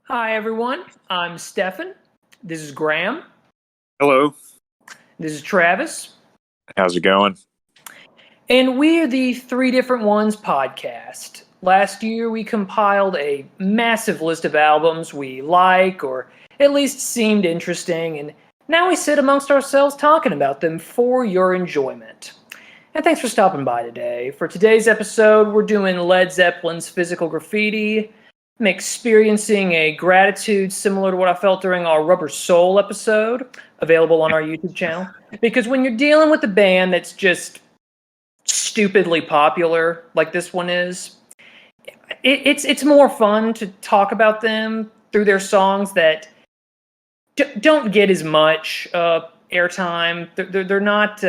Hi, everyone. I'm Stefan. This is Graham. Hello. This is Travis. How's it going? And we are the Three Different Ones podcast. Last year, we compiled a massive list of albums we like or at least seemed interesting, and now we sit amongst ourselves talking about them for your enjoyment. And thanks for stopping by today. For today's episode, we're doing Led Zeppelin's Physical Graffiti. I'm experiencing a gratitude similar to what I felt during our Rubber Soul episode, available on our YouTube channel. Because when you're dealing with a band that's just stupidly popular, like this one is, it's more fun to talk about them through their songs that don't get as much airtime. They're not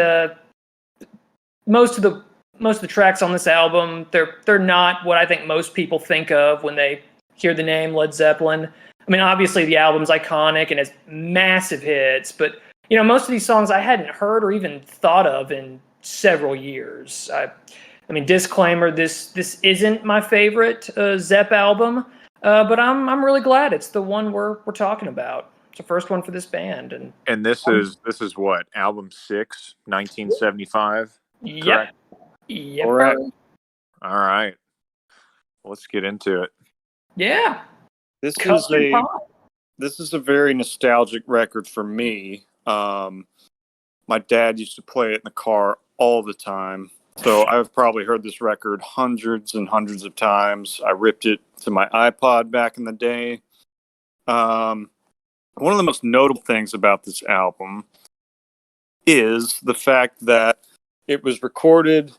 most of the tracks on this album. They're not what I think most people think of when they hear the name Led Zeppelin. I mean, obviously the album's iconic and has massive hits, but most of these songs I hadn't heard or even thought of in several years. I mean, disclaimer: this isn't my favorite Zepp album, but I'm really glad it's the one we're talking about. It's the first one for this band, and And this is what, album 6, 1975? yep, Correct. yep, All right. All right. Let's get into it. yeah. This is Custard a pie. this is a very nostalgic record for me. My dad used to play it in the car all the time, so I've probably heard this record hundreds and hundreds of times. I ripped it to my iPod back in the day. One of the most notable things about this album is the fact that it was recorded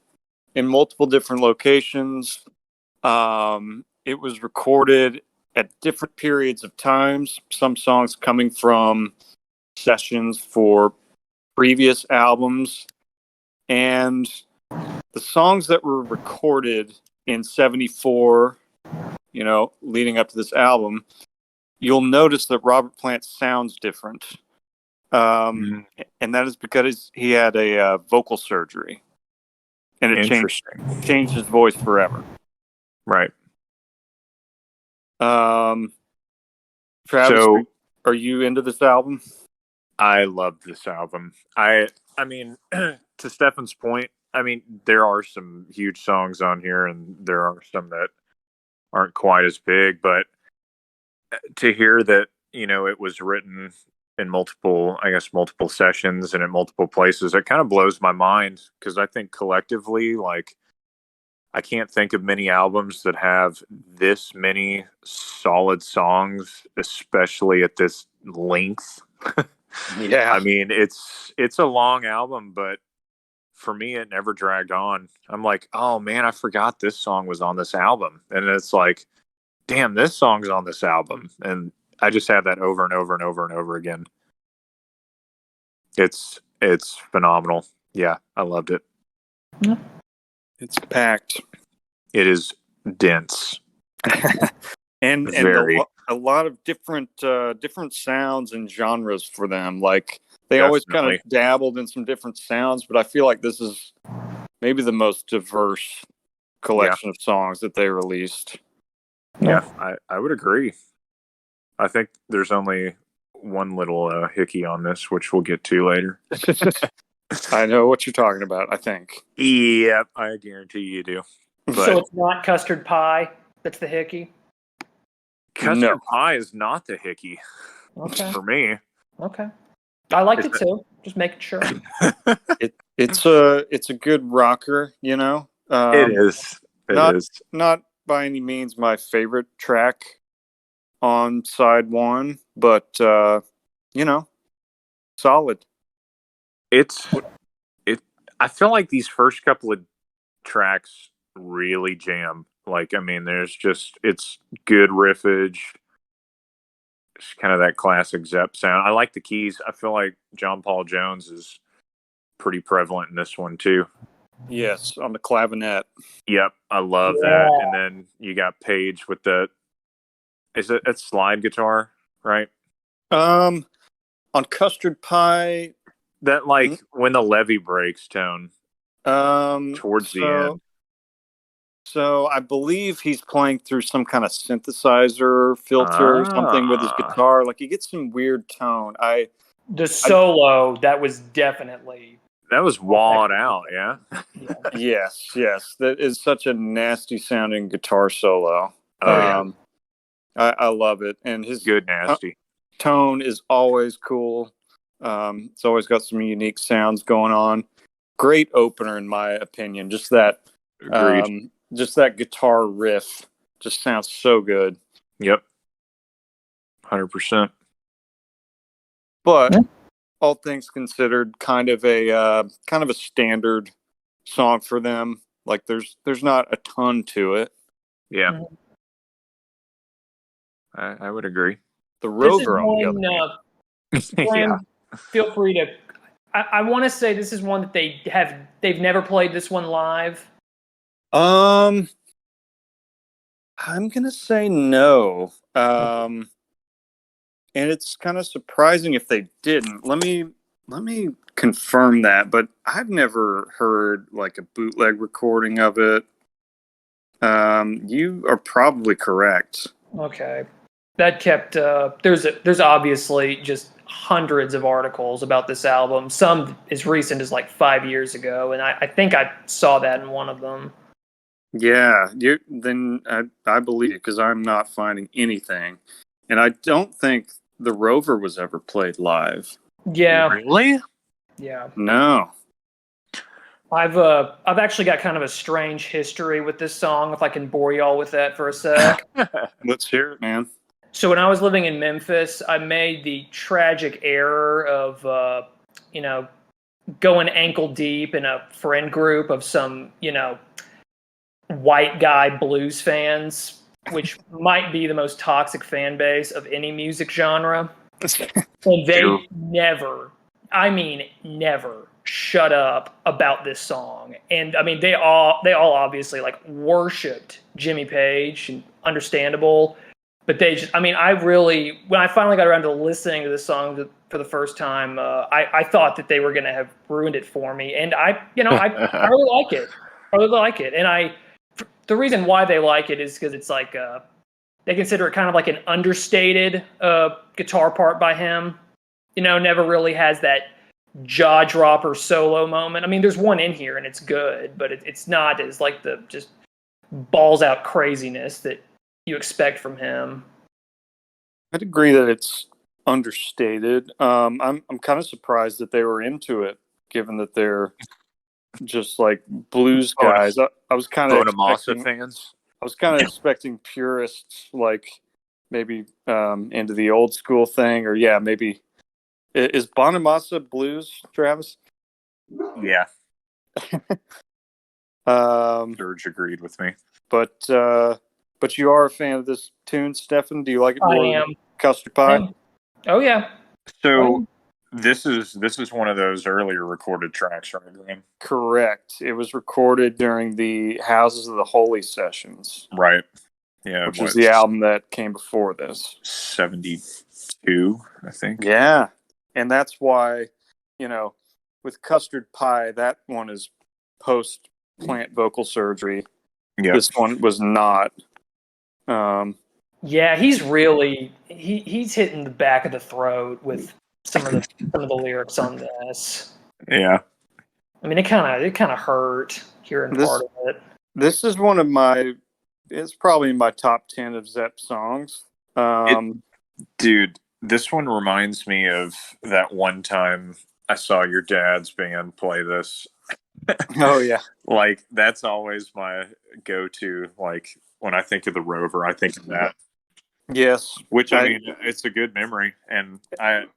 in multiple different locations. It was recorded at different periods of times. Some songs coming from sessions for previous albums. And the songs that were recorded in 74, leading up to this album, you'll notice that Robert Plant sounds different. And that is because he had a vocal surgery. And it Interesting. changed his voice forever. Right. Travis, So are you into this album? I love this album. I mean, to Stefan's point, I mean, there are some huge songs on here and there are some that aren't quite as big, but to hear that, it was written in multiple sessions and in multiple places, it kind of blows my mind because I think collectively, like, I can't think of many albums that have this many solid songs, especially at this length. Yeah. I mean, it's a long album, but for me, it never dragged on. I'm like, oh man, I forgot this song was on this album, and it's like, damn, this song's on this album, and I just had that over and over and over and over again. It's phenomenal. Yeah, I loved it. It's packed. It is dense. and Very. a lot of different sounds and genres for them. Like they always kind Definitely. of dabbled in some different sounds, but I feel like this is maybe the most diverse collection of songs that they released. Yeah, I would agree. I think there's only one little hickey on this, which we'll get to later. I know what you're talking about, I think. Yep, I guarantee you do. So But it's not custard pie that's the hickey? custard No. pie is not the hickey Okay. for me. Okay. I liked Is it too. Just making sure. It's a good rocker, It is. It not is. not by any means my favorite track on side one, but solid. It's it. I feel like these first couple of tracks really jam. Like, I mean, it's good riffage. It's kind of that classic Zepp sound. I like the keys. I feel like John Paul Jones is pretty prevalent in this one too. Yes, on the clavinet. Yep, I love that. And then you got Page with is it a slide guitar, right? On Custard Pie, That, like, when the levee breaks tone towards the so end. So I believe he's playing through some kind of synthesizer filter or something with his guitar. Like, you get some weird tone. The solo, that was definitely... That was walled out, yeah? Yes. That is such a nasty sounding guitar solo. I love it. And his good nasty tone is always cool. It's always got some unique sounds going on. Great opener, in my opinion. Just that guitar riff just sounds so good. Yep. 100%. But all things considered, kind of a standard song for them. Like, there's not a ton to it. Yeah. I would agree. The Rover, on the other hand. Feel free to... I want to say this is one that they've never played this one live. I'm gonna say no. And it's kind of surprising if they didn't. Let me confirm that, but I've never heard like a bootleg recording of it. You are probably correct. Okay. That kept there's obviously just hundreds of articles about this album, some as recent as like 5 years ago, and I think I saw that in one of them. Yeah, I believe it, because I'm not finding anything, and I don't think the Rover was ever played live. Yeah. Really? Yeah. No. I've actually got kind of a strange history with this song, if I can bore y'all with that for a sec. Let's hear it, man. So when I was living in Memphis, I made the tragic error of going ankle deep in a friend group of some, white guy blues fans, which might be the most toxic fan base of any music genre. And they never shut up about this song. And I mean, they all obviously like worshipped Jimmy Page, and understandable. But they just, when I finally got around to listening to this song for the first time, I thought that they were going to have ruined it for me. And I really like it. I really like it. And the reason why they like it is because it's like, they consider it kind of like an understated guitar part by him. Never really has that jaw dropper solo moment. I mean, there's one in here and it's good, but it's not as like the just balls out craziness that you expect from him. I'd agree that it's understated. I'm kind of surprised that they were into it, given that they're just like blues guys. I was kind of fans. I was kind of expecting purists, like maybe into the old school thing, or maybe is Bonamassa blues, Travis? Yeah. George agreed with me. But you are a fan of this tune, Stefan? Do you like it more than Custard Pie? Oh yeah. So this is one of those earlier recorded tracks, right, Graham? Correct. It was recorded during the Houses of the Holy sessions. Right. Yeah. Which is the album that came before this. 72, I think. Yeah. And that's why, with Custard Pie, that one is post plant vocal surgery. Yeah. This one was not. Yeah, he's really he's hitting the back of the throat with some of the lyrics on this. Yeah. I mean, it kind of hurt hearing part of it. This is it's probably in my top 10 of Zepp songs. Dude, this one reminds me of that one time I saw your dad's band play this. Oh yeah. Like, that's always my go-to. Like, when I think of the Rover, I think of that. Yes. Which, I mean, it's a good memory. And I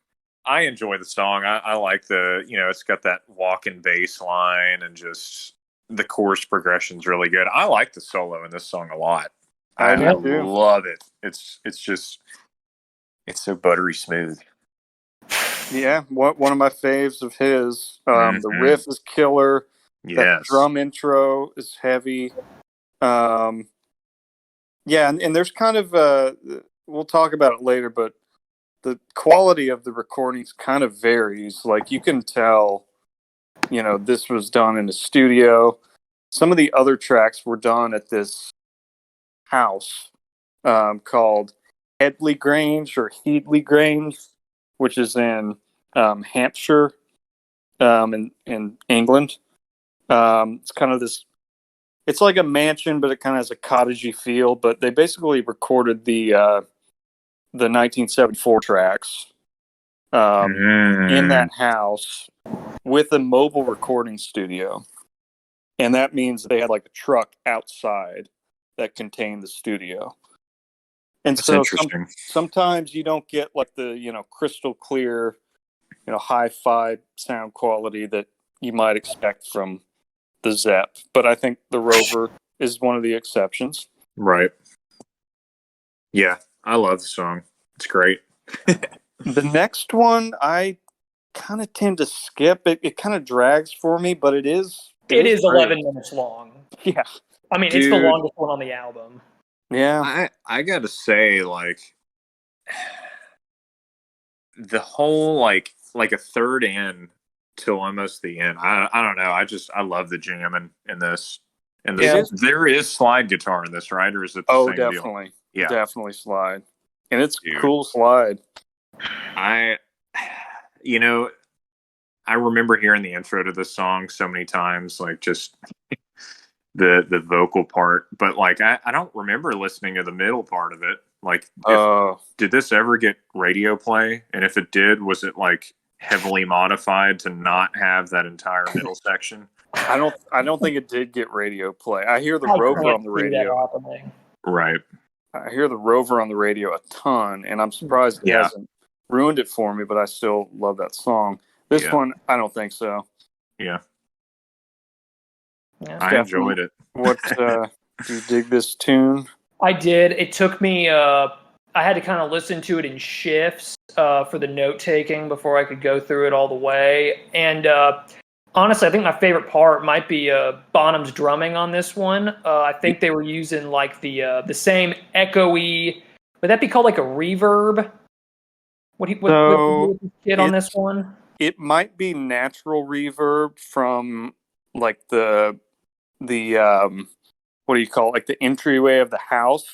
enjoy the song. I like it's got that walking bass line, and just the chorus progression's really good. I like the solo in this song a lot. I love it. It's so buttery smooth. Yeah, one of my faves of his. The riff is killer. Yes. That drum intro is heavy. And there's kind of we'll talk about it later, but the quality of the recordings kind of varies. Like, you can tell, this was done in a studio. some of the other tracks were done at this house called Headley Grange or Headley Grange, which is in Hampshire, in England. It's kind of this. It's like a mansion, but it kind of has a cottagey feel. But they basically recorded the 1974 tracks in that house with a mobile recording studio, and that means they had like a truck outside that contained the studio. And That's so interesting. sometimes you don't get like the crystal clear, hi-fi sound quality that you might expect from the Zepp, but I think the Rover is one of the exceptions. Right. Yeah, I love the song. It's great. The next one I kind of tend to skip. It kind of drags for me, but it is It is great. 11 minutes long. Yeah. I mean, it's the longest one on the album. Yeah. I gotta say, like, the whole like a third in till almost the end. I don't know. I love the jamming in this. And there is slide guitar in this, right? Or is it the same definitely. deal? Yeah. Definitely slide. And it's cool slide. I remember hearing the intro to this song so many times, like just the vocal part, but like I don't remember listening to the middle part of it. Like, did this ever get radio play? And if it did, was it like heavily modified to not have that entire middle section? I don't think it did get radio play. I hear the Rover on the radio. Right. I hear the Rover on the radio a ton, and I'm surprised it hasn't ruined it for me, but I still love that song. This one, I don't think so. Yeah. I enjoyed it. What, do you dig this tune? I did. It took me, I had to kind of listen to it in shifts for the note taking before I could go through it all the way. And honestly, I think my favorite part might be Bonham's drumming on this one. I think they were using like the same echoey, would that be called like a reverb? What did on this one? It might be natural reverb from like the what do you call it? Like the entryway of the house.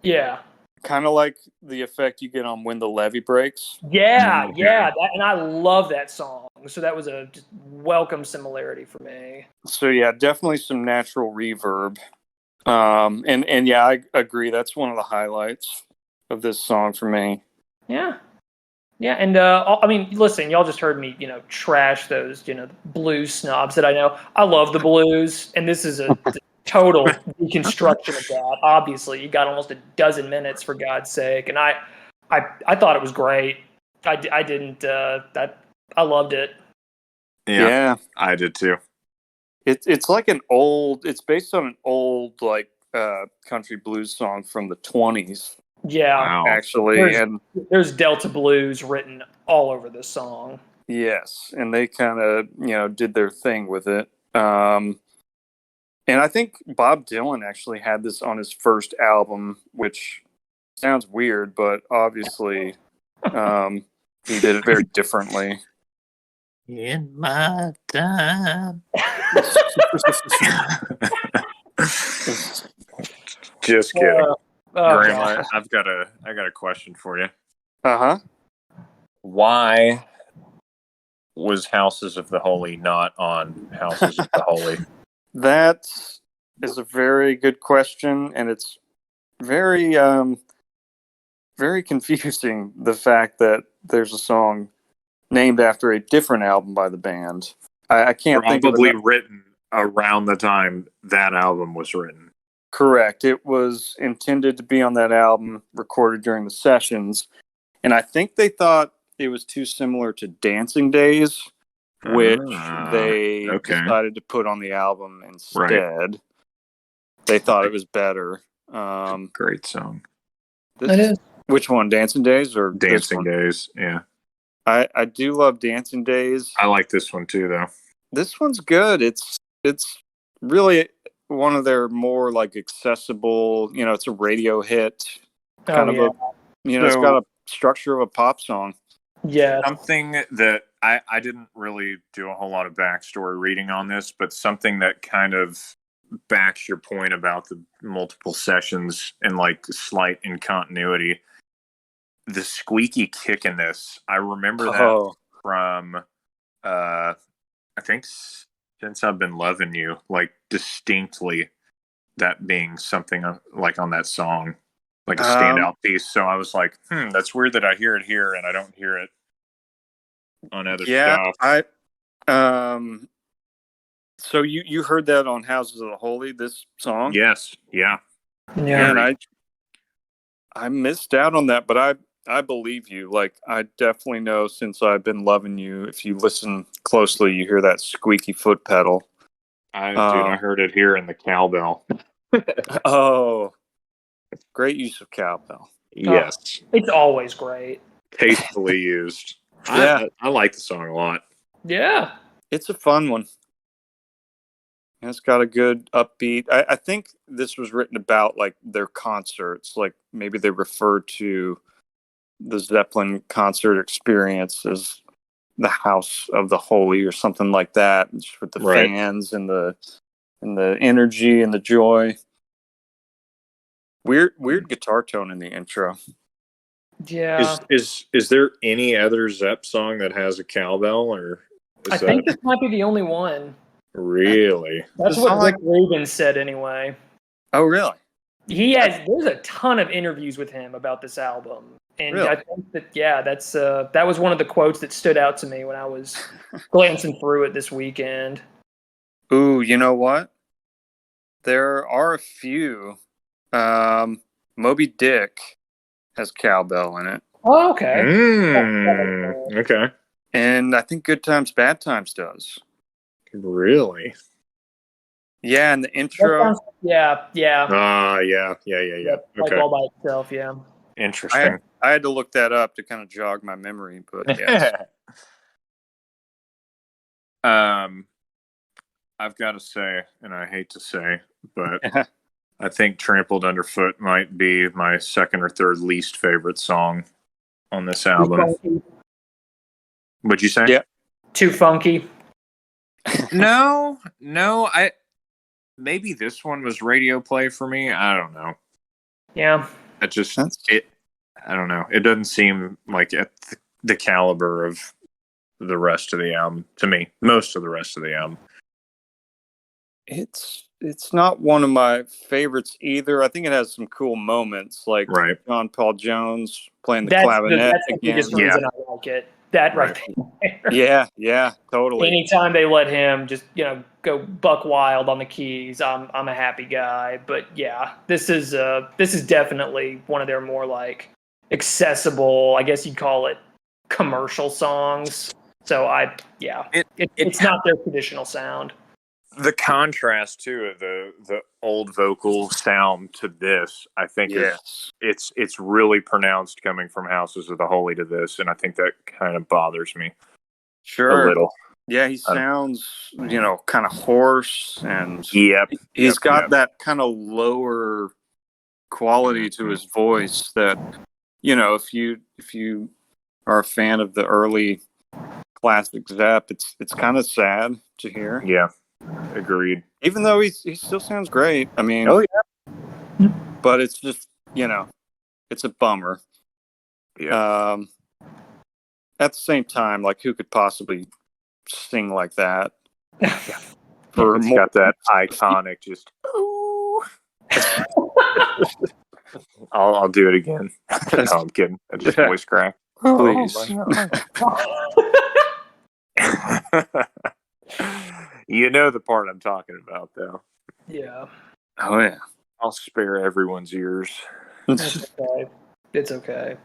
Yeah. Kind of like the effect you get on when the levee breaks. Yeah, and I love that song. So that was a just welcome similarity for me. So yeah, definitely some natural reverb. And yeah, I agree. That's one of the highlights of this song for me. Yeah. Yeah, and I mean, listen, y'all just heard me, trash those, blues snobs that I know. I love the blues, and this is a total deconstruction of that. Obviously, you got almost a dozen minutes, for God's sake, and I thought it was great. I didn't. I loved it. Yeah, I did too. It's like an old. It's based on an old like country blues song from the 20s. Yeah, wow. Actually, there's Delta blues written all over this song. Yes, and they kind of did their thing with it. And I think Bob Dylan actually had this on his first album, which sounds weird, but obviously he did it very differently. In my time. Just kidding. Graham, I got a question for you. Uh-huh. Why was Houses of the Holy not on Houses of the Holy? That is a very good question, and it's very very confusing, the fact that there's a song named after a different album by the band. I can't think of it. Probably written around the time that album was written. Correct. It was intended to be on that album, recorded during the sessions. And I think they thought it was too similar to Dancing Days, which they decided to put on the album instead. Right. They thought it was better. Great song. Which one, Dancing Days or Dancing Days? Yeah. I do love Dancing Days. I like this one too, though. This one's good. It's really one of their more like accessible, it's a radio hit, kind of it's got a structure of a pop song. Yeah. Something that I didn't really do a whole lot of backstory reading on this, but something that kind of backs your point about the multiple sessions and like slight incontinuity. The squeaky kick in this, I remember that from I think Since I've Been Loving You, like distinctly that being something like on that song, like a standout piece. So I was like, that's weird that I hear it here and I don't hear it on other stuff. So you heard that on Houses of the Holy, this song? Yes. Yeah. Yeah. And I missed out on that, but I believe you. Like, I definitely know Since I've Been Loving You. If you listen closely, you hear that squeaky foot pedal. I heard it here in the cowbell. Oh, great use of cowbell. Yes. It's always great. Tastefully used. Yeah. I like the song a lot. Yeah. It's a fun one. And it's got a good upbeat. I think this was written about like their concerts. Like maybe they referred to the Zeppelin concert experience as the House of the Holy or something like that, just with the fans and the energy and the joy. Weird guitar tone in the intro. Yeah. Is there any other Zepp song that has a cowbell, or I think this might be the only one. Really? That's what Rick Rubin said anyway. Oh, really? There's a ton of interviews with him about this album. And really? I think that was one of the quotes that stood out to me when I was glancing through it this weekend. Ooh, you know what? There are a few. Moby Dick has cowbell in it. Oh, okay. Okay. And I think Good Times, Bad Times does. Really? Yeah, and the intro. Yeah. Yeah. Like Okay. all by itself, yeah. Interesting. I had to look that up to kind of jog my memory, but yes. I've got to say, and I hate to say, but I think Trampled Underfoot might be my second or third least favorite song on this album. What'd you say? Yeah. Too funky. No, maybe this one was radio play for me. I don't know. Yeah. I don't know. It doesn't seem like at the caliber of the rest of the album to me. Most of the rest of the album. It's not one of my favorites either. I think it has some cool moments, like John Paul Jones playing the clavinet that's the biggest reason I like it. That right there. Yeah, totally. Anytime they let him just go buck wild on the keys, I'm a happy guy. But yeah, this is definitely one of their more like accessible, I guess you'd call it, commercial songs. So it's not their traditional sound. The contrast too of the old vocal sound to this, I think it's really pronounced coming from Houses of the Holy to this, and I think that kind of bothers me. Sure. A little. Yeah, he sounds, kind of hoarse, and he's got that kind of lower quality to his voice that, if you are a fan of the early classic Zepp, it's kind of sad to hear. Yeah. Agreed. Even though he still sounds great. I mean, but it's just, it's a bummer. Yeah. At the same time, like, who could possibly sing like that? It's got that iconic just. Ooh. I'll do it again. No, I'm kidding. I just voice crack. Please. You know the part I'm talking about, though. Yeah. Oh, yeah. I'll spare everyone's ears. It's okay. It's okay.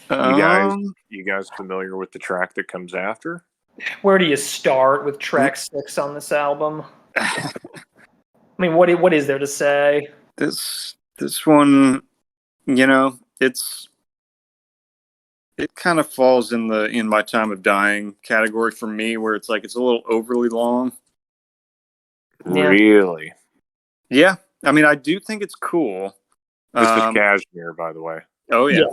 You guys familiar with the track that comes after? Where do you start with track 6 on this album? I mean, what is there to say? This one, it kind of falls in the "In My Time of Dying" category for me, where it's like it's a little overly long. Really? Yeah. I mean, I do think it's cool. This is Cashmere, by the way. Oh, yeah.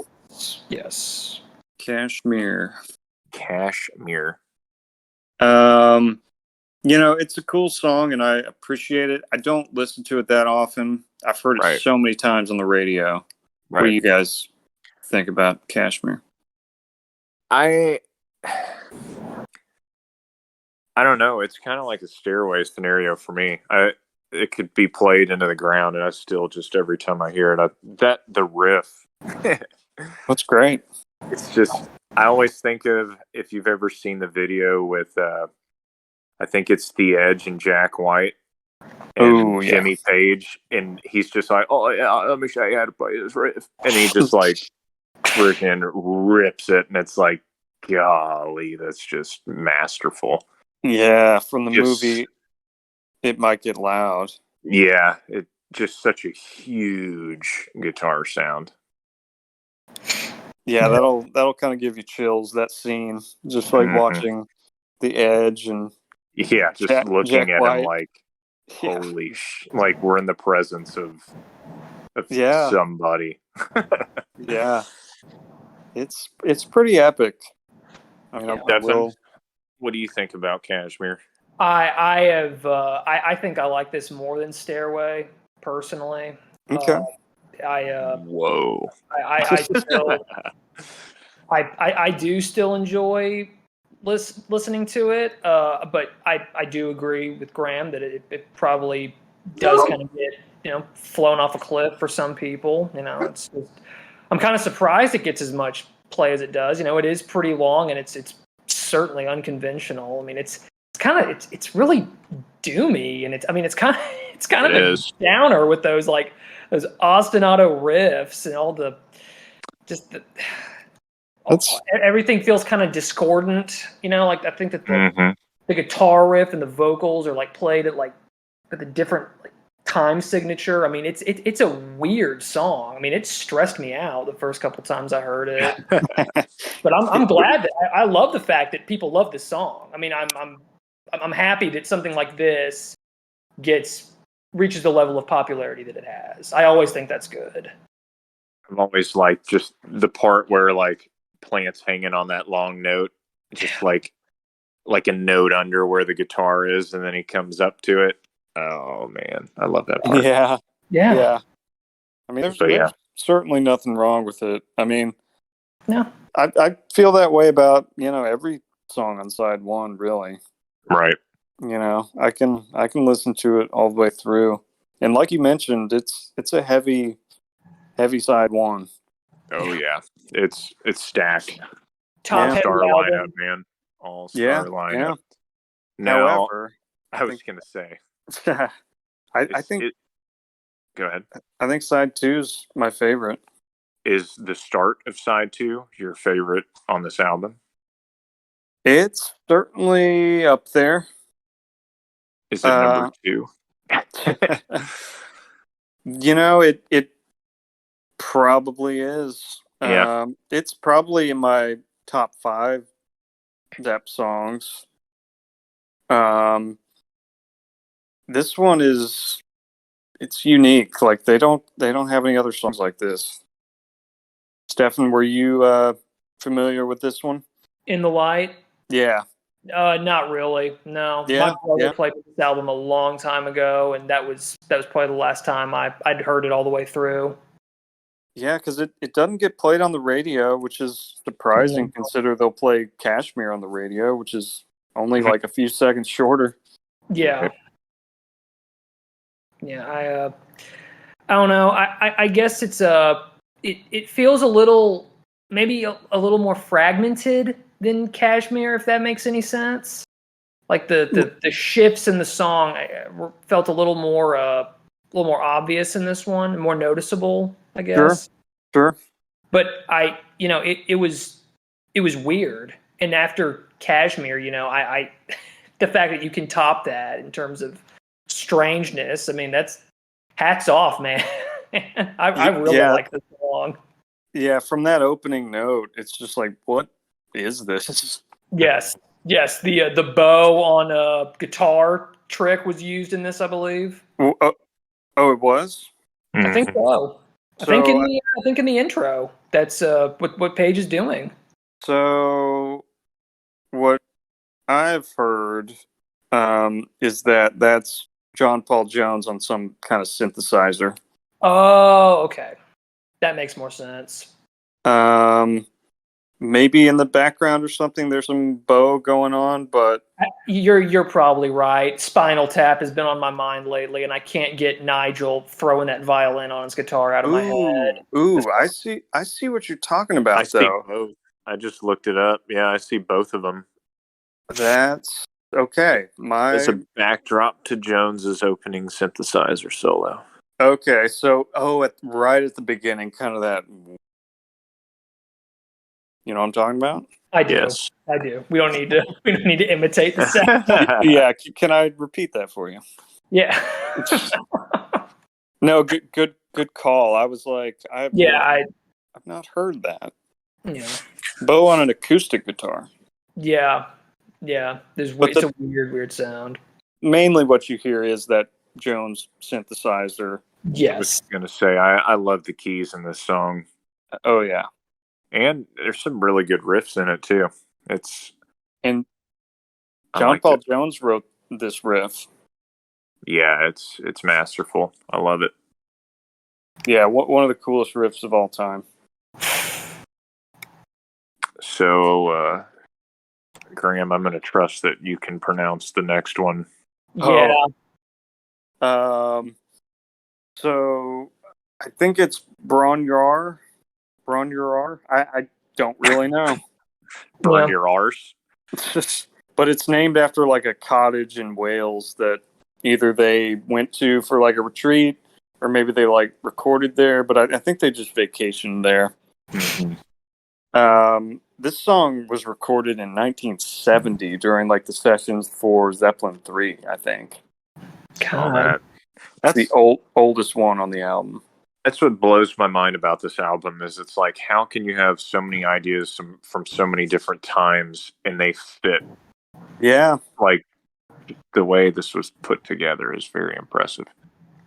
Yes. Cashmere. Cashmere. It's a cool song, and I appreciate it. I don't listen to it that often. I've heard it Right. so many times on the radio. What do Right. you guys think about Kashmir? I don't know. It's kind of like a stairway scenario for me. It could be played into the ground, and I still just every time I hear it, the riff. That's great. It's just I always think of if you've ever seen the video with I think it's The Edge and Jack White and Jimmy Page, and he's just like, "Oh yeah, let me show you how to play this riff," and he just like freaking rips it, and it's like, golly, that's just masterful. Yeah, from the movie, It Might Get Loud. Yeah, it just such a huge guitar sound. Yeah, that'll kind of give you chills. That scene, just like watching The Edge and just looking Jack at White. him like, holy like we're in the presence of somebody. Yeah, it's pretty epic. I mean, what do you think about Kashmir? I think I like this more than Stairway personally. Okay. Whoa. I do still enjoy listening to it, but I do agree with Graham that it probably does kind of get flown off a cliff for some people. It's just, I'm kind of surprised it gets as much play as it does. It is pretty long, and it's certainly unconventional. I mean, it's really doomy, and it's kind of a downer with those ostinato riffs and all the everything feels kind of discordant. I think that the guitar riff and the vocals are played at with a different time signature. I mean, it's a weird song. I mean, it stressed me out the first couple times I heard it. But I'm glad that I love the fact that people love this song. I mean, I'm happy that something like this reaches the level of popularity that it has. I always think that's good. I'm always just the part where Plant's hanging on that long note, just like a note under where the guitar is, and then he comes up to it. Oh man, I love that part. Yeah. I mean, there's certainly nothing wrong with it. I mean, I feel that way about every song on side one, really. Right. I can listen to it all the way through, and like you mentioned, it's a heavy side one. Oh yeah, it's stacked. Top star lineup, man. All star lineup. Yeah. Now, however, I was gonna say, I think. Go ahead. I think side 2 is my favorite. Is the start of side 2 your favorite on this album? It's certainly up there. Is it number 2? It probably is. Yeah. It's probably in my top 5 Zepp songs. This one it's unique. They don't have any other songs like this. Stefan, were you familiar with this one? In the Light? Yeah. Not really. No. Yeah, My brother played this album a long time ago, and that was probably the last time I'd heard it all the way through. Yeah, because it doesn't get played on the radio, which is surprising. Consider they'll play Kashmir on the radio, which is only a few seconds shorter. Yeah. Yeah, I don't know. I guess it's it feels a little maybe a little more fragmented than Kashmir, if that makes any sense. The shifts in the song felt a little more obvious in this one, more noticeable, I guess. Sure. But it was weird. And after Kashmir, I the fact that you can top that in terms of strangeness, I mean, that's hats off, man. I really like this song. Yeah, from that opening note, it's just what is this? Yes. The bow on a guitar trick was used in this, I believe. Oh, it was? I think so. I think in the intro, that's what Page is doing. So, what I've heard is that that's John Paul Jones on some kind of synthesizer. Oh, okay. That makes more sense. Maybe in the background or something, there's some bow going on, but You're probably right. Spinal Tap has been on my mind lately, and I can't get Nigel throwing that violin on his guitar out of my head. I see what you're talking I about, see though. both. I just looked it up. Yeah, I see both of them. That's okay. As a backdrop to Jones's opening synthesizer solo. Okay, so right at the beginning, kind of that. You know what I'm talking about? I do. Yes. I do. We don't need to imitate the sound. Yeah, can I repeat that for you? Yeah. No, good call. I was like, I've not heard that. Yeah. Bow on an acoustic guitar. Yeah. It's a weird sound. Mainly what you hear is that Jones synthesizer. Yes. I was going to say, I love the keys in this song. Oh, yeah. And there's some really good riffs in it, too. And John Paul Jones wrote this riff. Yeah, it's masterful. I love it. Yeah, one of the coolest riffs of all time. So, Graham, I'm going to trust that you can pronounce the next one. Yeah. So I think it's Bronjar. I don't really know. Burn your arse. But it's named after like a cottage in Wales that either they went to for like a retreat or maybe they like recorded there, but I think they just vacationed there. Mm-hmm. This song was recorded in 1970 during like the sessions for Zeppelin 3, I think. God. That's the oldest one on the album. That's what blows my mind about this album is it's like, how can you have so many ideas from so many different times and they fit? Yeah. Like, the way this was put together is very impressive.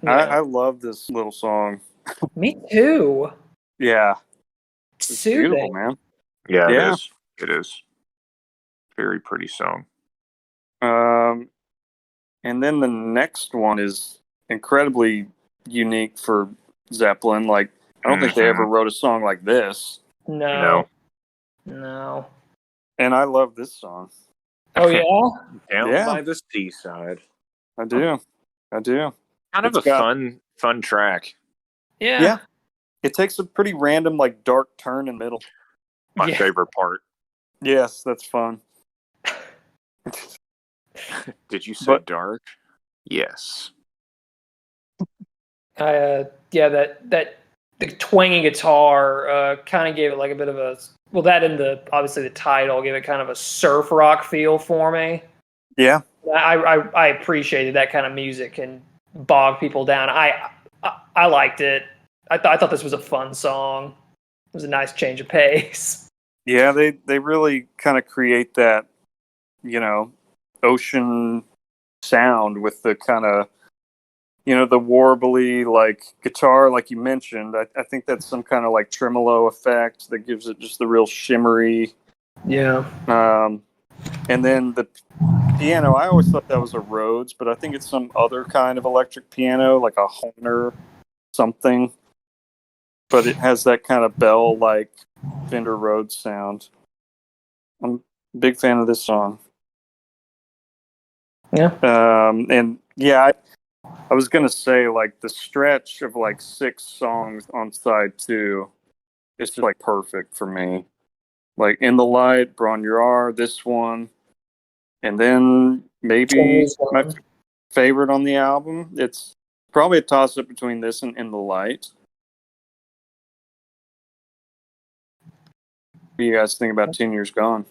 Yeah. I love this little song. Me too. Yeah. It's beautiful, man. Yeah, it is. It is. Very pretty song. And then the next one is incredibly unique for Zeppelin. Like, I don't think they ever wrote a song like this. No. And I love this song. Oh, yeah? Down by the seaside. I do. Kind of fun track. Yeah. It takes a pretty random, like, dark turn in the middle. My favorite part. Yes, that's fun. Did you say dark? Yes. That the twangy guitar kind of gave it like a bit of a that and obviously the title gave it kind of a surf rock feel for me. Yeah, I appreciated that kind of music and bog people down. I liked it. I thought this was a fun song. It was a nice change of pace. Yeah, they really kind of create that, ocean sound with the kind of, the warbly like guitar, like you mentioned. I think that's some kind of like tremolo effect that gives it just the real shimmery. Yeah. And then the piano, I always thought that was a Rhodes, but I think it's some other kind of electric piano, like a Hohner something. But it has that kind of bell-like Fender Rhodes sound. I'm a big fan of this song. Yeah. And yeah, I was gonna say like the stretch of like 6 songs on side 2 is just like perfect for me. Like In the Light, Bron Your R, this one, and then maybe my favorite on the album. It's probably a toss up between this and In the Light. What do you guys think about 10 Years Gone?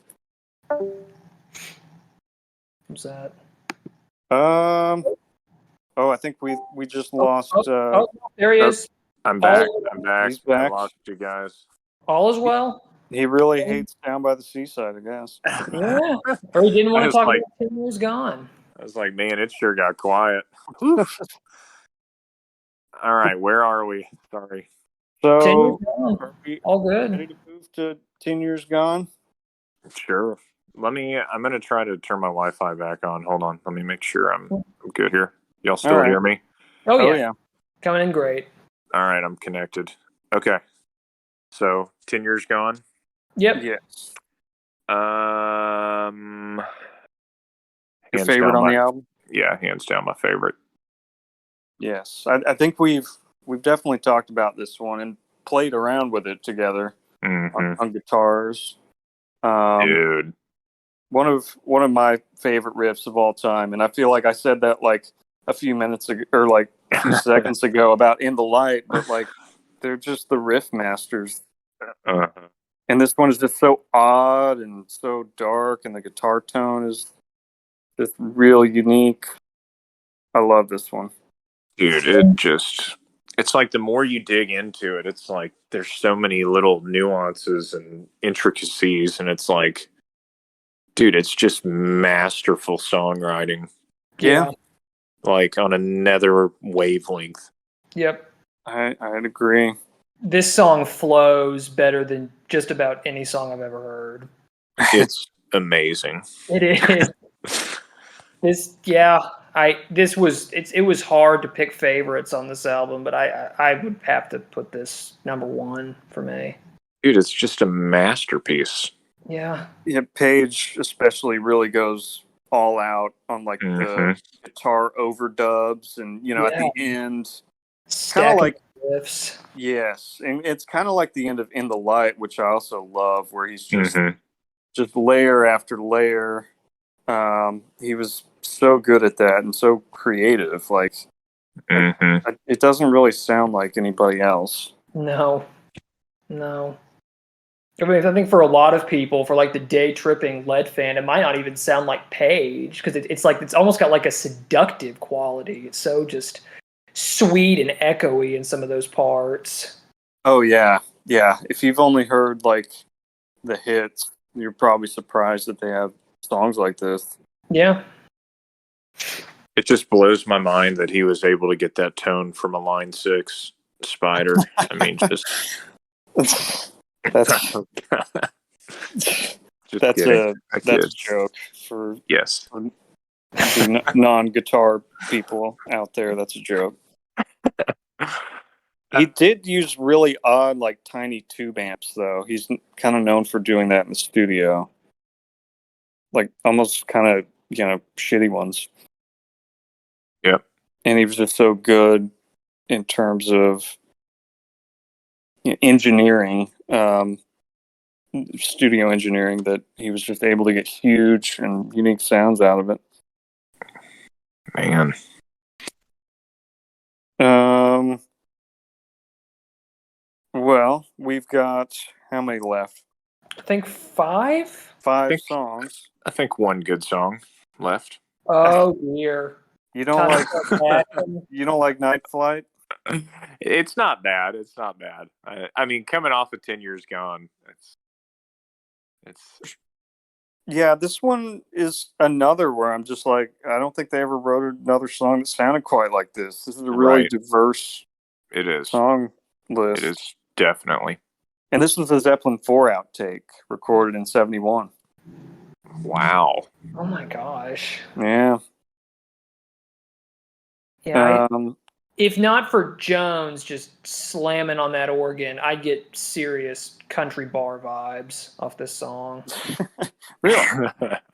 What's that? I think we just lost. There he is. I'm back. He's back. I lost you guys. All is well. He really hates Down by the Seaside, I guess. Yeah. Or he didn't want to talk about 10 Years Gone. I was like, man, it sure got quiet. All right, where are we? Sorry. So, are we all good? Ready to move to 10 Years Gone? Sure. I'm gonna try to turn my Wi-Fi back on. Hold on. Let me make sure I'm good here. Y'all still All right. hear me? Oh yeah. Coming in great. All right, I'm connected. Okay. So 10 years gone. Yep. Yes. Your Favorite on the album? Yeah, hands down my favorite. Yes. I think we've definitely talked about this one and played around with it together on guitars. Dude. One of my favorite riffs of all time, and I feel like I said that like a few minutes ago or like a few seconds ago about In the Light, but like they're just the riff masters. And this one is just so odd and so dark, and the guitar tone is just real unique. I love this one. Dude, it's like the more you dig into it, it's like there's so many little nuances and intricacies, and it's like, dude, it's just masterful songwriting. Yeah. Like on another wavelength. Yep. I'd agree. This song flows better than just about any song I've ever heard. It's amazing. It is. It was hard to pick favorites on this album, but I would have to put this number one for me. Dude, it's just a masterpiece. Yeah. Yeah, Page especially really goes all out on like the guitar overdubs, and at the end, kind of like riffs. Yes, and it's kind of like the end of In the Light, which I also love, where he's just layer after layer. He was so good at that and so creative. Like, it doesn't really sound like anybody else. No. I mean, I think for a lot of people, for like the day tripping lead fan, it might not even sound like Page, because it's almost got like a seductive quality. It's so just sweet and echoey in some of those parts. Oh yeah. If you've only heard like the hits, you're probably surprised that they have songs like this. Yeah. It just blows my mind that he was able to get that tone from a Line 6 Spider. I mean, just that's kidding. That's a joke for yes for the non-guitar people out there. That's a joke. He did use really odd, like tiny tube amps, though. He's kind of known for doing that in the studio, like almost kind of shitty ones. Yep. And he was just so good in terms of engineering, studio engineering, that he was just able to get huge and unique sounds out of it. Man. Well, we've got how many left? I think 5? 5 songs. I think one good song left. Oh dear. You don't like Night Flight? It's not bad. I mean, coming off of 10 years gone, it's yeah, this one is another where I'm just like, I don't think they ever wrote another song that sounded quite like this. This is a really diverse song list. It is, definitely. And this was a Zeppelin 4 outtake recorded in 1971. Wow. Oh my gosh. Yeah. Yeah. If not for Jones just slamming on that organ, I'd get serious country bar vibes off this song. Really?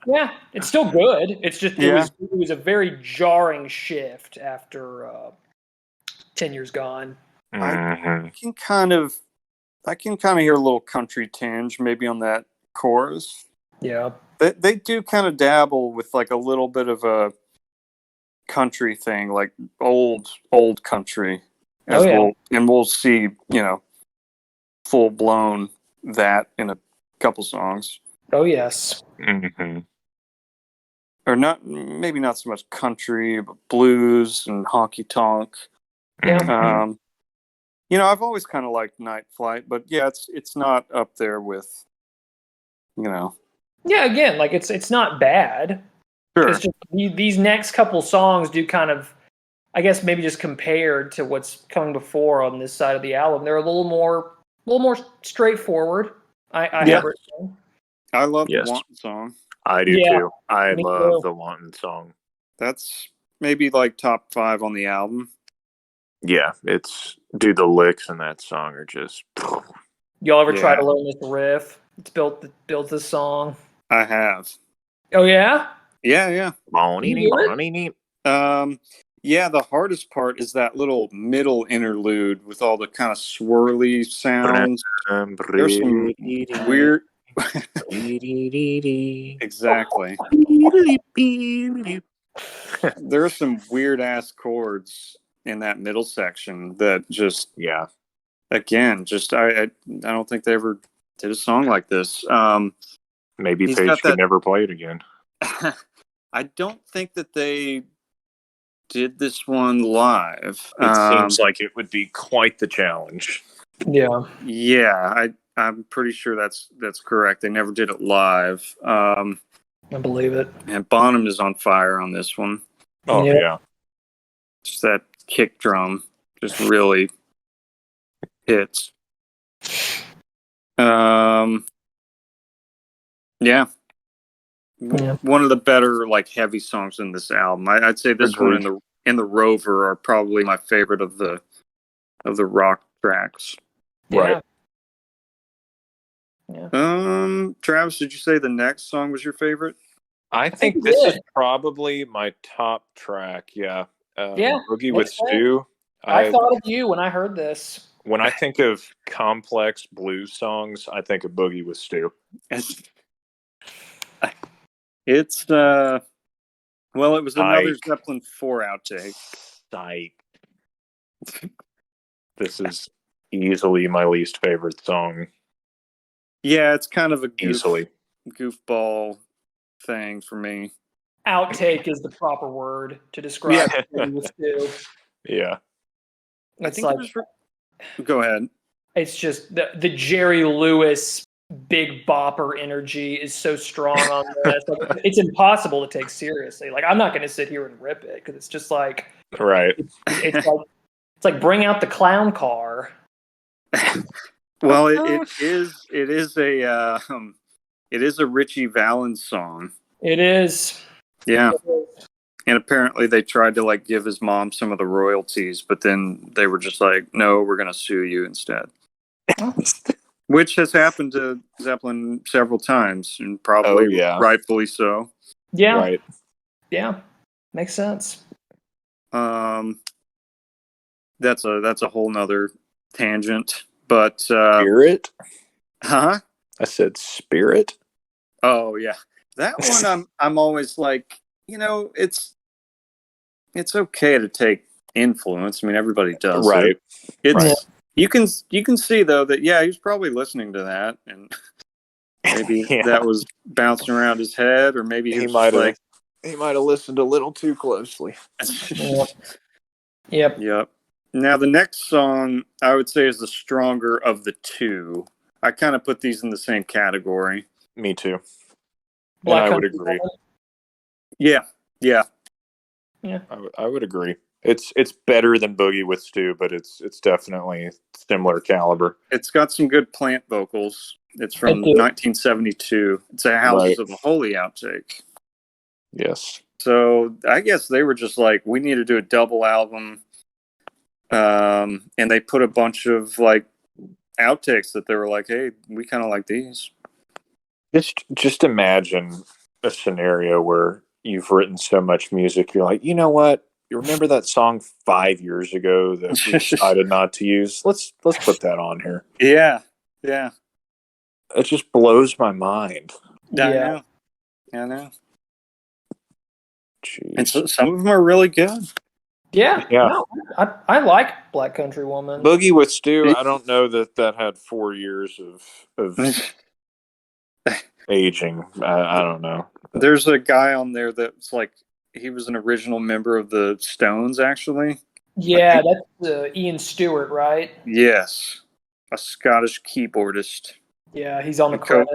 Yeah, it's still good. It's just it was a very jarring shift after 10 years gone. I can kind of hear a little country tinge maybe on that chorus. Yeah. They do kind of dabble with like a little bit of a country thing, like old country. We'll see, full blown that in a couple songs. Oh yes. Or maybe not so much country, but blues and honky tonk. Yeah. I've always kind of liked Night Flight, but yeah, it's not up there with, Yeah, again, like it's not bad. Sure. It's just these next couple songs do kind of, I guess maybe just compared to what's coming before on this side of the album, they're a little more straightforward. I love the Want song. I do Yeah, too. I me love too. the Wanton song. That's maybe like top 5 on the album. Yeah, it's dude. The licks in that song are just. Y'all ever try Yeah. to learn this riff? It's built this song. I have. Oh yeah? Yeah. Can you do it? Yeah, the hardest part is that little middle interlude with all the kind of swirly sounds. There's some weird. Exactly. There's some weird ass chords in that middle section that just, Yeah, again, just I don't think they ever did a song like this. maybe He's Paige got could that. never play it again. I don't think that they did this one live. It seems like it would be quite the challenge. Yeah. Yeah, I'm pretty sure that's correct. They never did it live. I believe it. And Bonham is on fire on this one. Oh Yeah. yeah. Just that kick drum just really hits. Yeah. Yeah. One of the better like heavy songs in this album. I'd say this one Agreed. and the Rover are probably my favorite of the rock tracks. Right. Yeah. Travis, did you say the next song was your favorite? I think think we this is did. probably my top track. Yeah. Yeah, Boogie with that's fair. Stu. I thought of you when I heard this. When I think of complex blues songs, I think of Boogie with Stu. It's well, it was another Psych. Zeppelin 4 outtake. Psych. This is easily my least favorite song. Yeah, it's kind of a Easily. goofball thing for me. Outtake is the proper word to describe Boogie with Stu. Yeah. I It's think like go ahead. it's just the Jerry Lewis big bopper energy is so strong on this. Like, it's impossible to take seriously. Like I'm not going to sit here and rip it because it's just like Right. it's like bring out the clown car. Well, it is a Richie Valens song. It is. Yeah. And apparently they tried to like give his mom some of the royalties, but then they were just like, no, we're going to sue you instead. Which has happened to Zeppelin several times, and probably rightfully so. Yeah. Right. Yeah. Makes sense. That's a whole nother tangent. But Spirit? huh? I said Spirit? Oh yeah. That one I'm always like, it's okay to take influence. I mean, everybody does Right. it. Right. You can see though that he was probably listening to that, and maybe that was bouncing around his head, or maybe he might have listened a little too closely. Yep. Yep. Now the next song I would say is the stronger of the two. I kind of put these in the same category. Me too. Black and I would Country agree. Woman? Yeah. I would agree. It's better than Boogie with Stu, but it's definitely similar caliber. It's got some good Plant vocals. It's from 1972. It's a Houses of the Holy outtake. Yes. So I guess they were just like, we need to do a double album. And they put a bunch of like outtakes that they were like, hey, we kind of like these. Just imagine a scenario where you've written so much music, you're like, you know what? You remember that song 5 years ago that we decided not to use? Let's put that on here. Yeah. It just blows my mind. Yeah. I know. Jeez. And so, some of them are really good. Yeah. No, I like Black Country Woman. Boogie with Stu, I don't know that had 4 years of aging. I don't know. There's a guy on there that's like, he was an original member of the Stones, actually. Yeah, that's Ian Stewart, right? Yes. A Scottish keyboardist. Yeah, he's on the credit.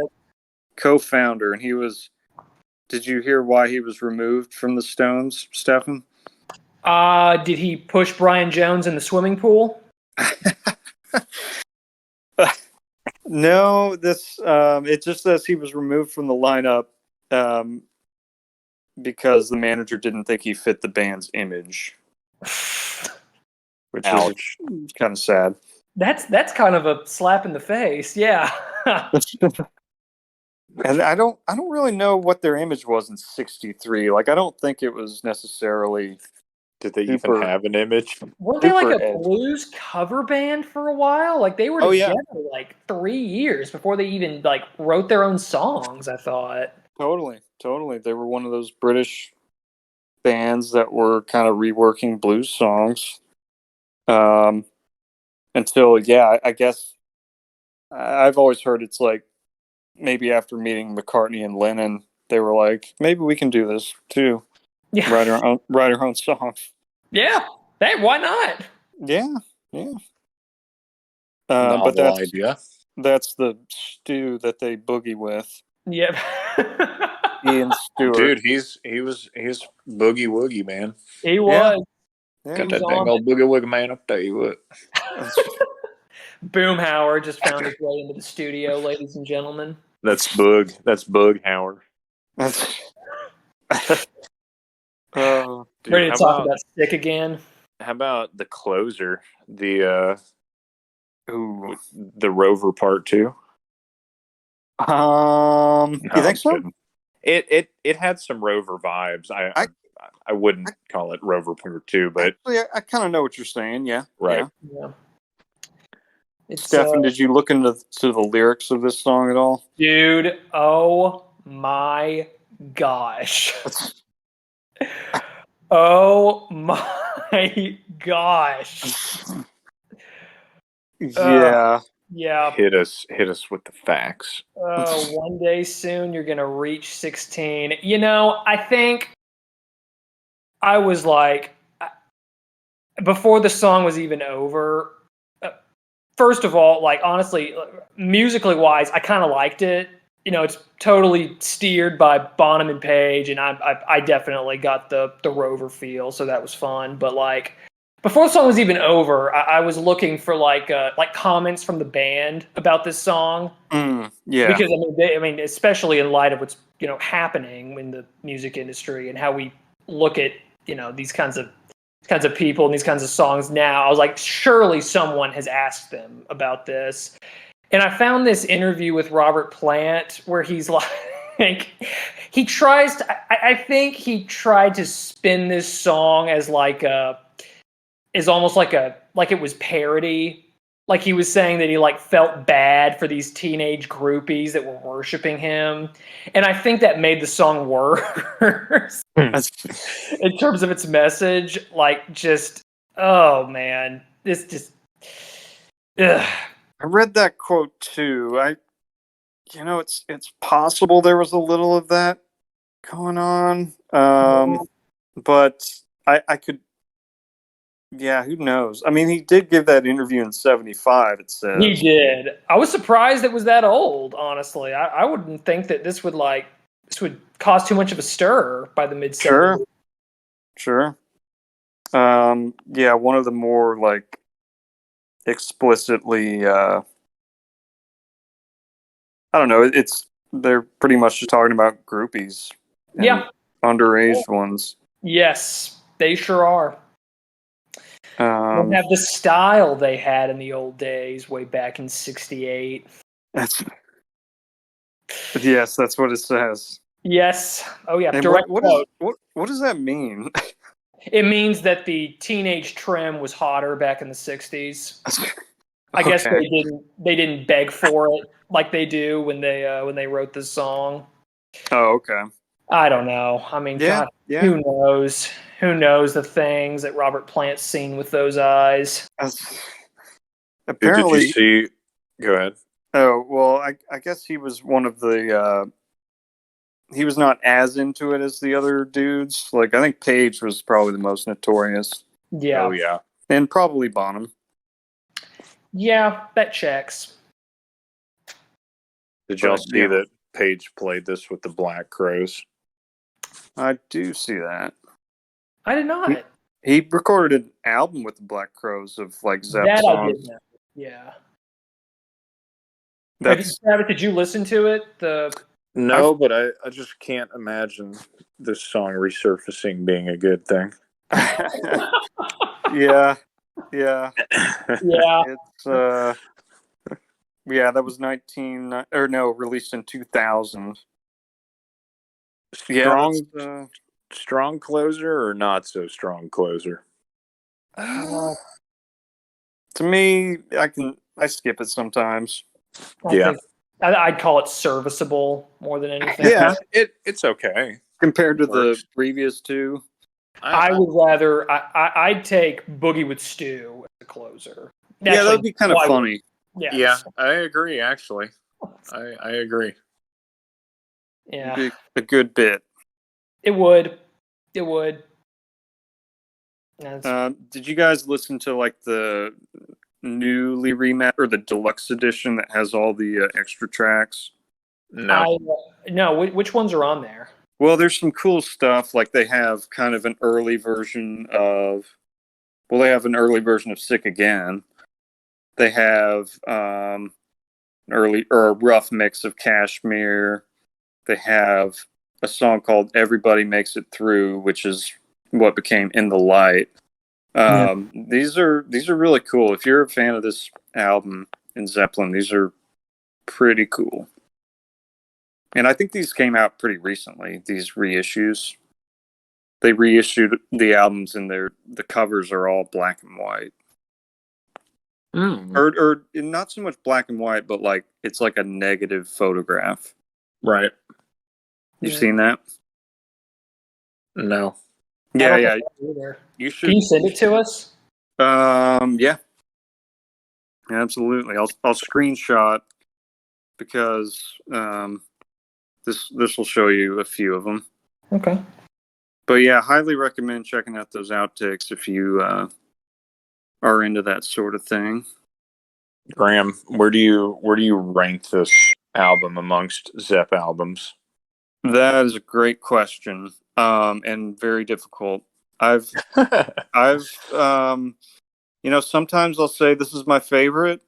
Co-founder, and he was... Did you hear why he was removed from the Stones, Stefan? Did he push Brian Jones in the swimming pool? No, this it just says he was removed from the lineup because the manager didn't think he fit the band's image, which Ouch. is kind of sad. That's kind of a slap in the face. Yeah. And I don't really know what their image was in '63. Like, I don't think it was necessarily. Did they Super- even have an image? Weren't they like Super a edgy. blues cover band for a while? Like they were Oh, yeah. together like 3 years before they even like wrote their own songs, I thought. Totally. They were one of those British bands that were kind of reworking blues songs. Until, I guess I've always heard it's like maybe after meeting McCartney and Lennon, they were like, maybe we can do this too. Yeah. Write our own songs. Yeah. Hey, why not? Yeah. Novel But idea. that's the stew that they boogie with. Yep. Ian Stewart. Dude, he's boogie woogie, man. He was. Yeah. Got He was that dang on old boogie woogie, man. I'll tell you what. Boomhauer just found his way into the studio, ladies and gentlemen. That's Boog. That's Boog Hauer. Dude, Ready to talk about Sick again? How about the closer? The Rover Part 2? You No, think I'm so? kidding. It had some Rover vibes. I wouldn't call it Rover Part 2, but Actually, I kind of know what you're saying. Yeah. right. Yeah. It's, Stefan, did you look into the lyrics of this song at all? dude, oh my gosh. Oh my gosh. Yeah. Yeah. Hit us with the facts. One day soon you're going to reach 16. You know, I think I was like, before the song was even over, first of all, like, honestly, musically wise, I kind of liked it. You know, it's totally steered by Bonham and Page, and I definitely got the Rover feel, so that was fun. But like, before the song was even over, I was looking for like comments from the band about this song. Yeah. Because I mean, especially in light of what's happening in the music industry and how we look at these kinds of people and these kinds of songs now, I was like, surely someone has asked them about this. And I found this interview with Robert Plant where he's like, he tries to, I think he tried to spin this song as like almost like it was parody. Like he was saying that he like felt bad for these teenage groupies that were worshiping him. And I think that made the song worse in terms of its message. Like just, oh man, this just, ugh. I read that quote too. It's possible there was a little of that going on. But I could, yeah, who knows? I mean, he did give that interview in '75, it says. He did. I was surprised it was that old, honestly. I wouldn't think that this would cause too much of a stir by the mid-70s. Sure. Yeah, one of the more like explicitly I don't know, they're pretty much just talking about groupies. Yeah. Underage ones. Yes, they sure are. They have the style they had in the old days, way back in '68. Yes, that's what it says. Yes. Oh yeah. And direct what quote. What does that mean? It means that the teenage trim was hotter back in the '60s. I guess they didn't beg for it like they do when they wrote this song. Oh, okay. I don't know. I mean, God, who knows? Who knows the things that Robert Plant's seen with those eyes? Apparently, did you see? Go ahead. Oh well, I guess he was one of the. He was not as into it as the other dudes. Like I think Page was probably the most notorious. Yeah. Oh yeah. And probably Bonham. Yeah, that checks. Did y'all see that Page played this with the Black Crowes? I do see that. I did not. He recorded an album with the Black Crowes of like Zepp that songs. I did know. Yeah. Did you listen to it? No, but I just can't imagine this song resurfacing being a good thing. Yeah, yeah. Yeah. It's yeah, that was released in 2000. Yeah, Strong, strong closer or not so strong closer? to me, I skip it sometimes. Yeah. I'd call it serviceable more than anything. Yeah, it's okay. Compared to It the works. previous two. I would rather I'd take Boogie with Stew as a closer. Yeah, that would be kind of why would- funny. Yeah. Yeah, I agree. Actually, I agree. Yeah. Be a good bit. It would. It would. That's- Did you guys listen to like the newly remat or the deluxe edition that has all the extra tracks? No. no. Which ones are on there? Well, there's some cool stuff. Like they have kind of an early version of, well, they have an early version of Sick Again. They have an early or a rough mix of Kashmir. They have a song called Everybody Makes It Through, which is what became In the Light. These are really cool. If you're a fan of this album in Zeppelin, these are pretty cool. And I think these came out pretty recently, these reissues. They reissued the albums and the covers are all black and white. Or not so much black and white, but like it's like a negative photograph. Right. You've seen that? No. Yeah. You should. Can you send it to us? Yeah. Absolutely. I'll screenshot because this will show you a few of them. Okay. But yeah, highly recommend checking out those outtakes if you are into that sort of thing. Graham, where do you rank this album amongst Zepp albums? That is a great question, and very difficult. I've sometimes I'll say this is my favorite,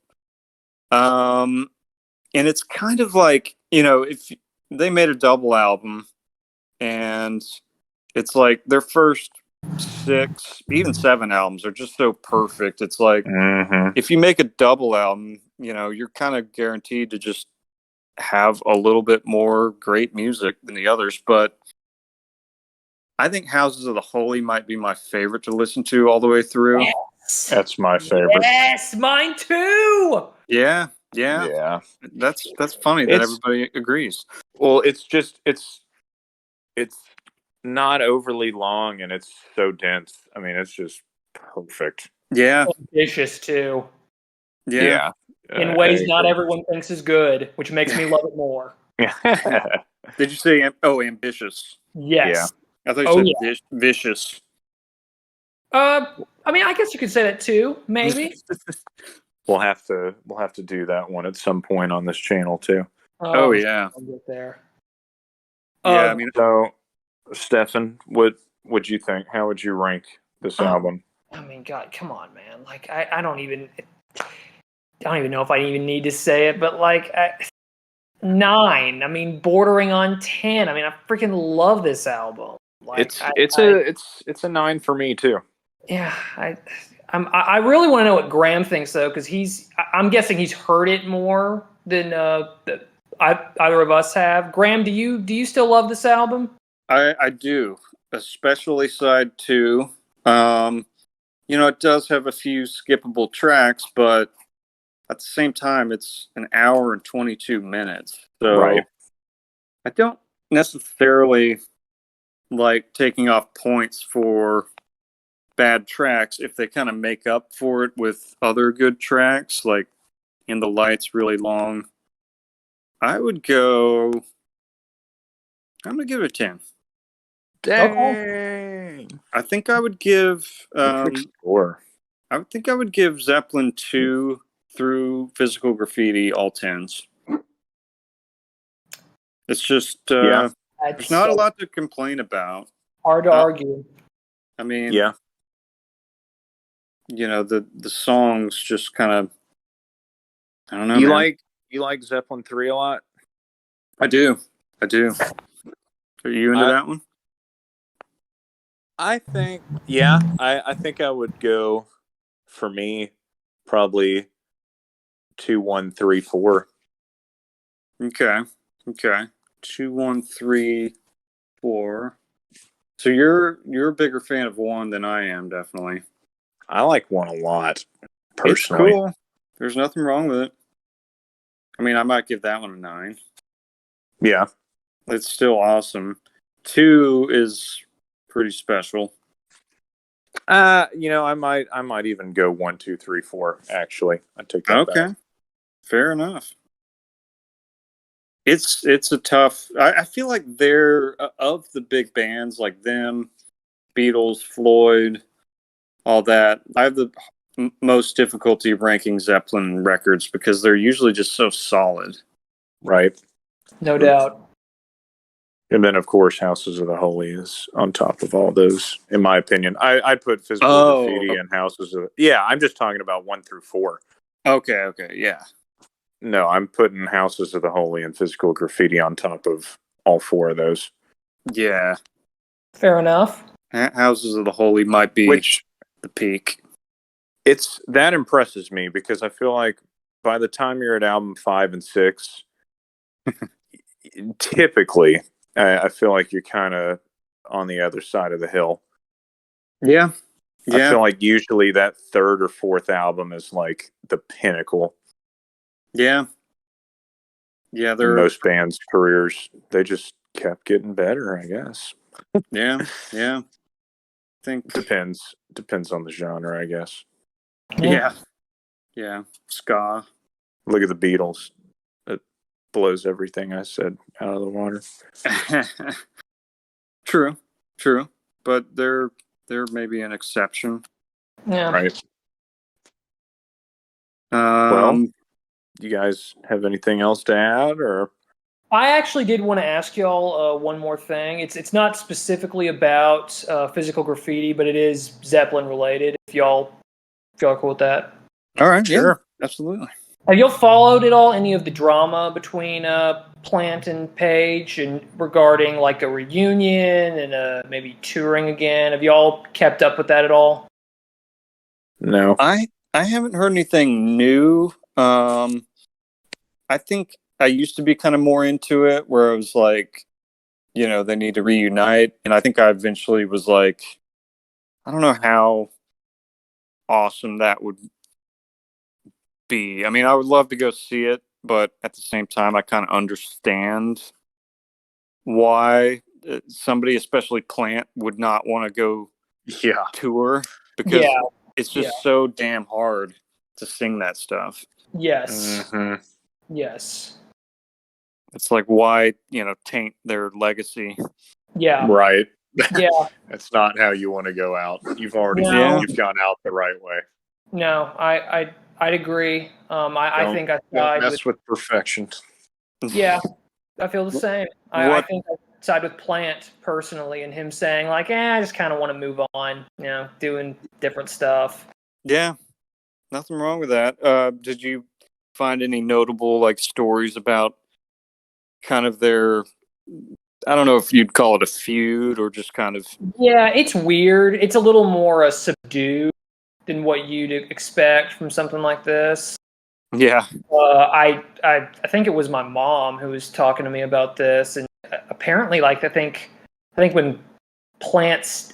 and it's kind of like if they made a double album, and it's like their first 6, even 7 albums are just so perfect. It's like if you make a double album, you're kind of guaranteed to just have a little bit more great music than the others. But I think Houses of the Holy might be my favorite to listen to all the way through. Yes. That's my favorite. Yes, mine too. Yeah. That's funny that everybody agrees. Well, it's not overly long and it's so dense. I mean, it's just perfect. Yeah. Ambitious too. Yeah. In ways not everyone thinks is good, which makes me love it more. Did you say ambitious? Yes. Yeah. I thought you said vicious. I mean, I guess you could say that too. Maybe. We'll have to do that one at some point on this channel too. Oh yeah. I'll get there. Yeah, I mean, so Stefan, what would you think? How would you rank this album? I mean, God, come on, man! Like, I don't even know if I even need to say it, but like 9. I mean, bordering on 10. I mean, I freaking love this album. Like, it's a 9 for me too. Yeah, I really want to know what Graham thinks though, because I'm guessing he's heard it more than either of us have. Graham, do you still love this album? I do, especially side 2. It does have a few skippable tracks, but at the same time, it's an hour and 22 minutes. So right. I don't necessarily like taking off points for bad tracks if they kind of make up for it with other good tracks, like In the Light's really long. I'm going to give it a 10. Dang. I think I would give score. I would think I would give Zeppelin 2 through Physical Graffiti all 10s. It's just there's not a lot to complain about. Hard to argue. I mean, yeah. The songs just kind of, I don't know. You like Zeppelin 3 a lot? I do. I do. Are you into that one? I think, yeah, I think I would go, for me, probably 2, 1, 3, 4. Okay. 2, 1, 3, 4. So you're a bigger fan of 1 than I am, definitely. I like 1 a lot, personally. It's cool. There's nothing wrong with it. I mean, I might give that one a 9. Yeah. It's still awesome. 2 is pretty special. I might even go 1, 2, 3, 4. Actually, I take that back. Fair enough. It's a tough. I feel like they're of the big bands like them, Beatles, Floyd, all that. I have the most difficulty ranking Zeppelin records because they're usually just so solid. Right. No doubt. And then, of course, Houses of the Holy is on top of all those, in my opinion. I'd put Physical Graffiti and Houses of... Yeah, I'm just talking about 1 through 4. Okay, yeah. No, I'm putting Houses of the Holy and Physical Graffiti on top of all 4 of those. Yeah. Fair enough. Houses of the Holy might be the peak. That impresses me because I feel like by the time you're at album 5 and 6, typically, I feel like you're kind of on the other side of the hill. Yeah. I feel like usually that 3rd or 4th album is like the pinnacle. Yeah. Yeah, they're... most bands' careers, they just kept getting better, I guess. Yeah. I think depends on the genre, I guess. Yeah. Ska. Look at the Beatles. It blows everything I said out of the water. True. But they're maybe an exception. Yeah. Right. Well, you guys have anything else to add, or? I actually did want to ask y'all one more thing. It's not specifically about Physical Graffiti, but it is Zeppelin related. If y'all cool with that. All right. Sure. Yeah, absolutely. Have y'all followed at all any of the drama between Plant and Page and regarding like a reunion and maybe touring again? Have y'all kept up with that at all? No. I haven't heard anything new. I think I used to be kind of more into it where it was like, they need to reunite. And I think I eventually was like, I don't know how awesome that would be. I mean, I would love to go see it, but at the same time, I kind of understand why somebody, especially Plant, would not want to go tour because it's just so damn hard to sing that stuff. Yes. Mm-hmm. Yes. It's like, why, taint their legacy? Yeah. Right. Yeah. That's not how you want to go out. You've already you've gone out the right way. No, I'd agree. I think I side don't mess with perfection. Yeah, I feel the same. I think I side with Plant personally, and him saying like, I just kind of want to move on. Doing different stuff. Yeah, nothing wrong with that. Did you find any notable like stories about kind of their? I don't know if you'd call it a feud or just kind of. Yeah, it's weird. It's a little more subdued than what you'd expect from something like this. Yeah. I think it was my mom who was talking to me about this, and apparently, like I think when Plant's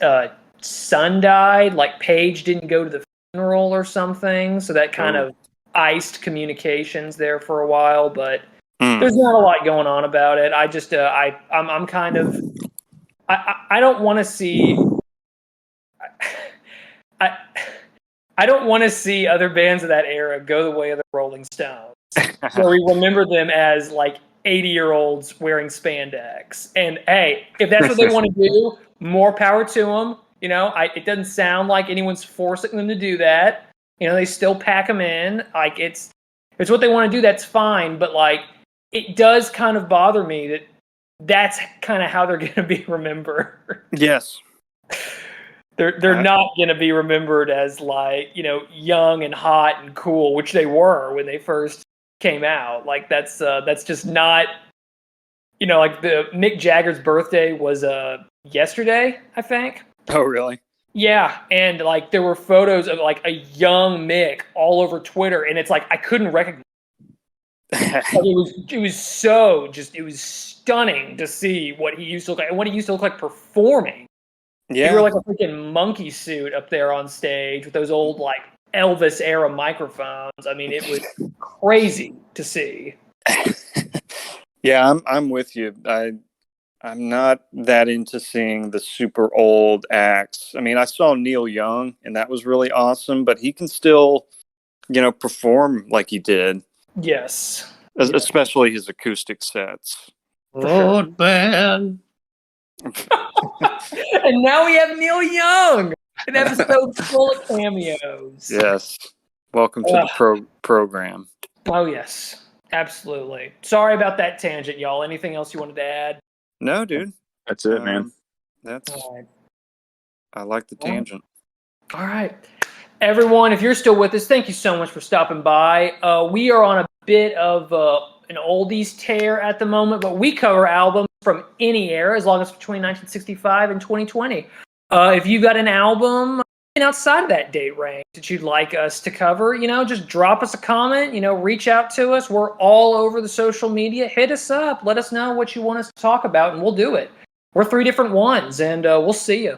son died, like Paige didn't go to the funeral or something, so that kind of iced communications there for a while. But there's not a lot going on about it. I just I'm kind of I don't want to see I don't want to see other bands of that era go the way of the Rolling Stones, where we remember them as like 80-year-olds wearing spandex. And hey, if that's what they want to do, more power to them. It doesn't sound like anyone's forcing them to do that. They still pack them in. Like it's what they want to do. That's fine. But like, it does kind of bother me that that's kind of how they're going to be remembered. Yes. They're not going to be remembered as like, young and hot and cool, which they were when they first came out. Like that's just not like the Mick Jagger's birthday was yesterday, I think. Oh, really? Yeah, and like there were photos of like a young Mick all over Twitter, and it's like I couldn't recognize. Like, it was stunning to see what he used to look like and what he used to look like performing. He wore Yeah. like a freaking monkey suit up there on stage with those old like Elvis era microphones. I mean, it was crazy to see. Yeah, I'm with you. I'm not that into seeing the super old acts. I mean, I saw Neil Young, and that was really awesome, but he can still, perform like he did, Yes. especially his acoustic sets. Sure. Man. And now we have Neil Young, an episode full of cameos. Yes. Welcome to the program. Oh, yes. Absolutely. Sorry about that tangent, y'all. Anything else you wanted to add? No, dude. That's it, man. All right. I like the tangent. All right. Everyone, if you're still with us, thank you so much for stopping by. We are on a bit of an oldies tear at the moment, but we cover albums from any era as long as between 1965 and 2020. If you've got an album outside of that date range that you'd like us to cover, just drop us a comment, reach out to us. We're all over the social media. Hit us up. Let us know what you want us to talk about, and we'll do it. We're 3 different ones, and we'll see you.